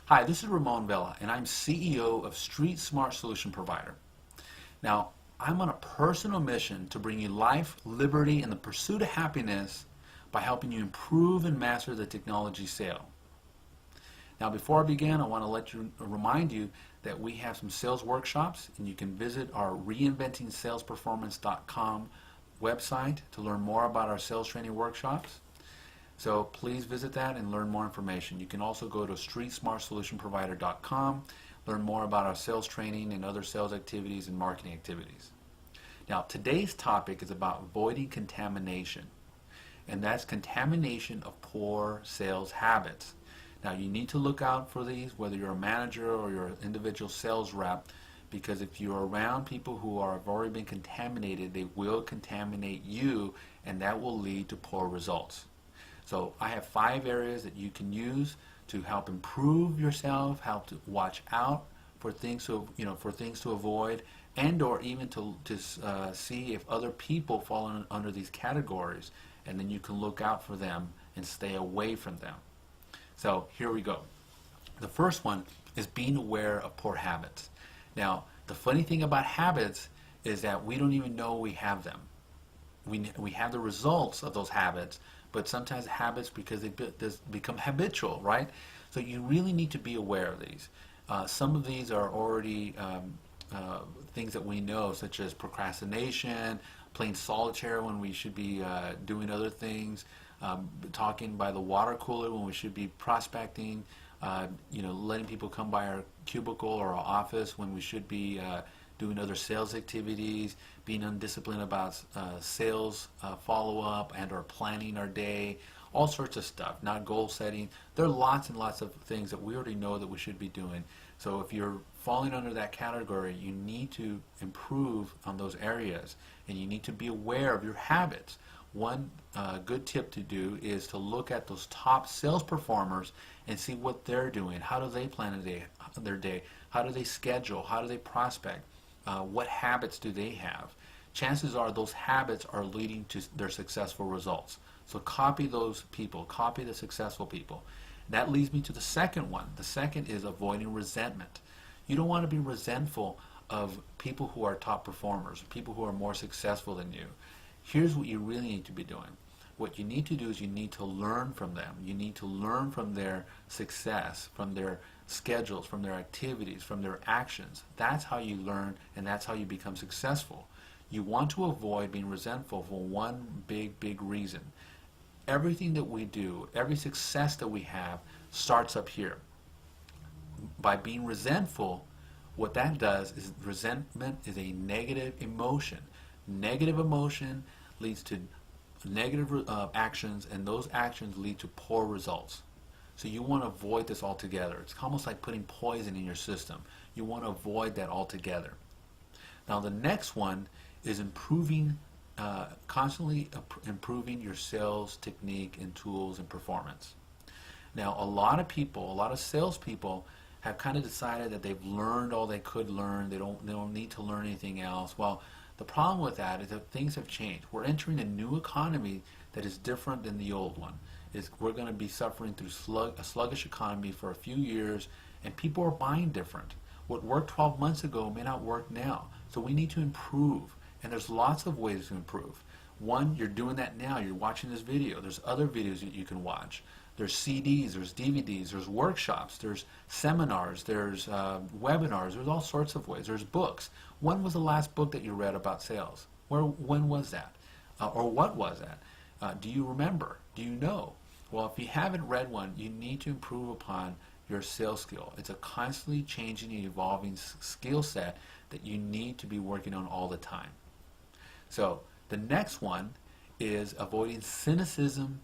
Hi, this is Ramon Vela, and I'm CEO of Street Smart Solution Provider. Now, I'm on a personal mission to bring you life, liberty, and the pursuit of happiness by helping you improve and master the technology sale. Now, before I begin, I want to remind you that we have some sales workshops, and you can visit our reinventingsalesperformance.com website to learn more about our sales training workshops. So please visit that and learn more information. You can also go to streetsmartsolutionprovider.com, learn more about our sales training and other sales activities and marketing activities. Now, today's topic is about avoiding contamination, and that's contamination of poor sales habits. Now, you need to look out for these, whether you're a manager or you're an individual sales rep, because if you're around people who have already been contaminated, they will contaminate you, and that will lead to poor results. So I have 5 areas that you can use to help improve yourself, help to watch out for things to avoid, and or even to see if other people fall under these categories, and then you can look out for them and stay away from them. So here we go. The first one is being aware of poor habits. Now, the funny thing about habits is that we don't even know we have them. We have the results of those habits, but sometimes habits, because they become habitual, right? So you really need to be aware of these. Some of these are already things that we know, such as procrastination, playing solitaire when we should be doing other things, talking by the water cooler when we should be prospecting, letting people come by our cubicle or our office when we should be doing other sales activities, being undisciplined about sales follow-up and or planning our day, all sorts of stuff, not goal setting. There are lots and lots of things that we already know that we should be doing. So if you're falling under that category, you need to improve on those areas, and you need to be aware of your habits. One good tip to do is to look at those top sales performers and see what they're doing. How do they plan their day? How do they schedule? How do they prospect? What habits do they have? Chances are those habits are leading to their successful results. So copy those people, copy the successful people. That leads me to the second one. The second is avoiding resentment. You don't want to be resentful of people who are top performers, people who are more successful than you. Here's what you really need to be doing. What you need to do is you need to learn from them. You need to learn from their success, from their schedules, from their activities, from their actions. That's how you learn, and that's how you become successful. You want to avoid being resentful for one big reason. Everything that we do, every success that we have starts up here. By being resentful, what that does is resentment is a negative emotion. Negative emotion leads to negative actions, and those actions lead to poor results. So you want to avoid this altogether. It's almost like putting poison in your system. You want to avoid that altogether. Now the next one is constantly improving your sales technique and tools and performance. Now a lot of salespeople have kind of decided that they've learned all they could learn. They don't need to learn anything else. Well, the problem with that is that things have changed. We're entering a new economy that is different than the old one. We're going to be suffering through a sluggish economy for a few years, and people are buying different. What worked 12 months ago may not work now. So we need to improve, and there's lots of ways to improve. One, you're doing that now. You're watching this video. There's other videos that you can watch. There's CDs, there's DVDs, there's workshops, there's seminars, there's webinars, there's all sorts of ways. There's books. When was the last book that you read about sales? When was that? Or what was that? Do you remember? Do you know? Well, if you haven't read one, you need to improve upon your sales skill. It's a constantly changing and evolving skill set that you need to be working on all the time. So the next one is avoiding cynicism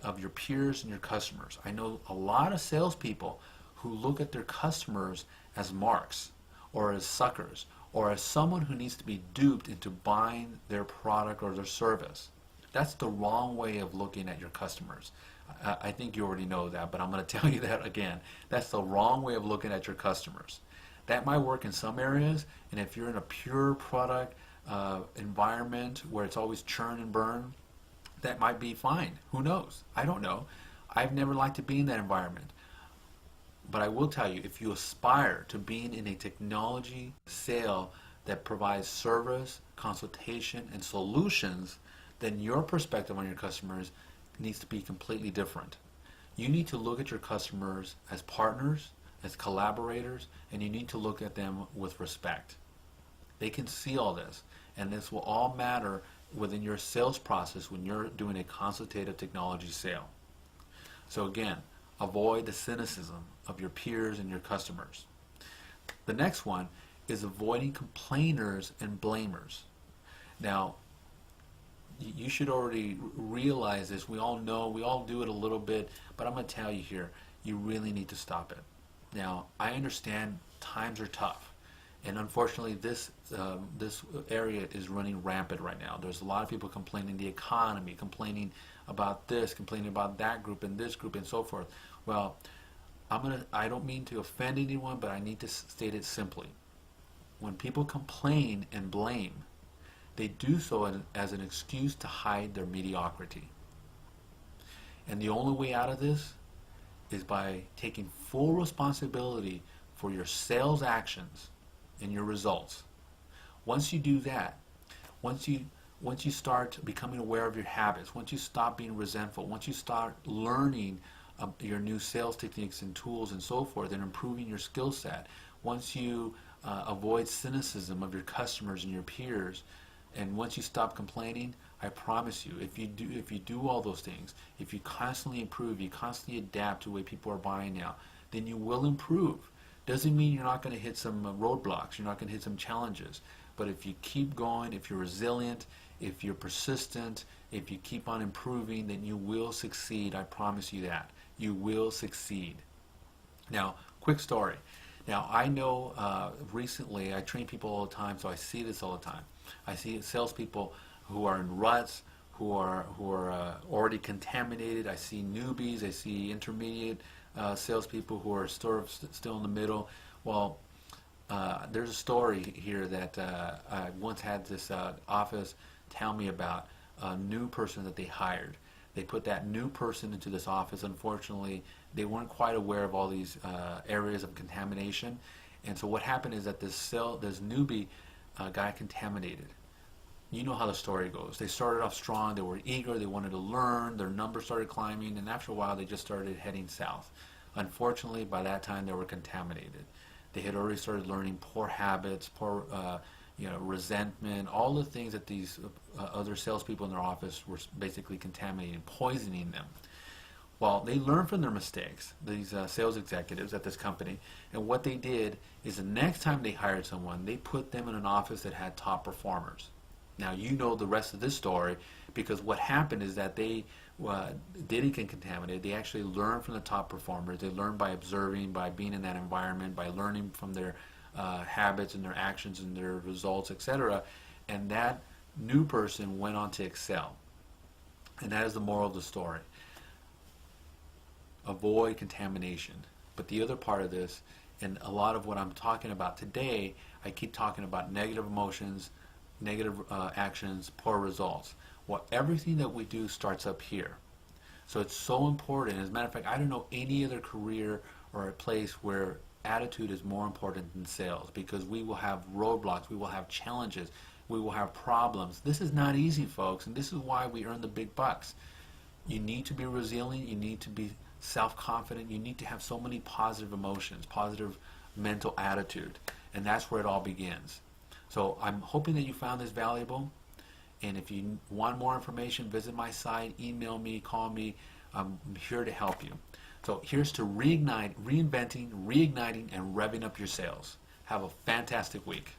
of your peers and your customers. I know a lot of salespeople who look at their customers as marks or as suckers or as someone who needs to be duped into buying their product or their service. That's the wrong way of looking at your customers. I think you already know that, but I'm going to tell you that again. That's the wrong way of looking at your customers. That might work in some areas, and if you're in a pure product environment where it's always churn and burn, that might be fine. Who knows? I don't know. I've never liked to be in that environment. But I will tell you, if you aspire to being in a technology sale that provides service, consultation, and solutions, then your perspective on your customers needs to be completely different. You need to look at your customers as partners, as collaborators, and you need to look at them with respect. They can see all this, and this will all matter within your sales process when you're doing a consultative technology sale. So again, avoid the cynicism of your peers and your customers. The next one is avoiding complainers and blamers. Now, you should already realize this. We all know, we all do it a little bit, but I'm going to tell you here, you really need to stop it. Now, I understand times are tough, and unfortunately this area is running rampant right now. There's a lot of people complaining the economy, complaining about this, complaining about that group and this group and so forth. Well, I don't mean to offend anyone, but I need to state it simply. When people complain and blame, they do so as an excuse to hide their mediocrity. And the only way out of this is by taking full responsibility for your sales actions and your results. Once you do that, once you start becoming aware of your habits, once you stop being resentful, once you start learning your new sales techniques and tools and so forth, and improving your skill set, once you avoid cynicism of your customers and your peers, and once you stop complaining, I promise you, if you do all those things, if you constantly improve, you constantly adapt to the way people are buying now, then you will improve. Doesn't mean you're not going to hit some roadblocks, you're not going to hit some challenges, but if you keep going, if you're resilient, if you're persistent, if you keep on improving, then you will succeed. I promise you that. You will succeed. Now, quick story. Now, I know recently, I train people all the time, so I see this all the time. I see salespeople who are in ruts, who are already contaminated. I see newbies. I see intermediate salespeople who are still in the middle. Well, there's a story here that I once had this office tell me about a new person that they hired. They put that new person into this office. Unfortunately, they weren't quite aware of all these areas of contamination. And so what happened is that this newbie got contaminated. You know how the story goes. They started off strong, they were eager, they wanted to learn, their numbers started climbing, and after a while they just started heading south. Unfortunately, by that time they were contaminated. They had already started learning poor habits, poor resentment, all the things that these other salespeople in their office were basically contaminating, poisoning them. Well, they learned from their mistakes, these sales executives at this company, and what they did is the next time they hired someone, they put them in an office that had top performers. Now, you know the rest of this story, because what happened is that they didn't get contaminated. They actually learned from the top performers. They learned by observing, by being in that environment, by learning from their habits and their actions and their results, etc. And that new person went on to excel. And that is the moral of the story. Avoid contamination. But the other part of this, and a lot of what I'm talking about today, I keep talking about negative emotions, negative actions, poor results. Well, everything that we do starts up here. So it's so important. As a matter of fact, I don't know any other career or a place where attitude is more important than sales, because we will have roadblocks, we will have challenges, we will have problems. This is not easy, folks, and this is why we earn the big bucks. You need to be resilient, you need to be self-confident, you need to have so many positive emotions, positive mental attitude, and that's where it all begins. So I'm hoping that you found this valuable, and if you want more information, visit my site, email me, call me. I'm here to help you. So here's to reinventing, reigniting, and revving up your sales. Have a fantastic week.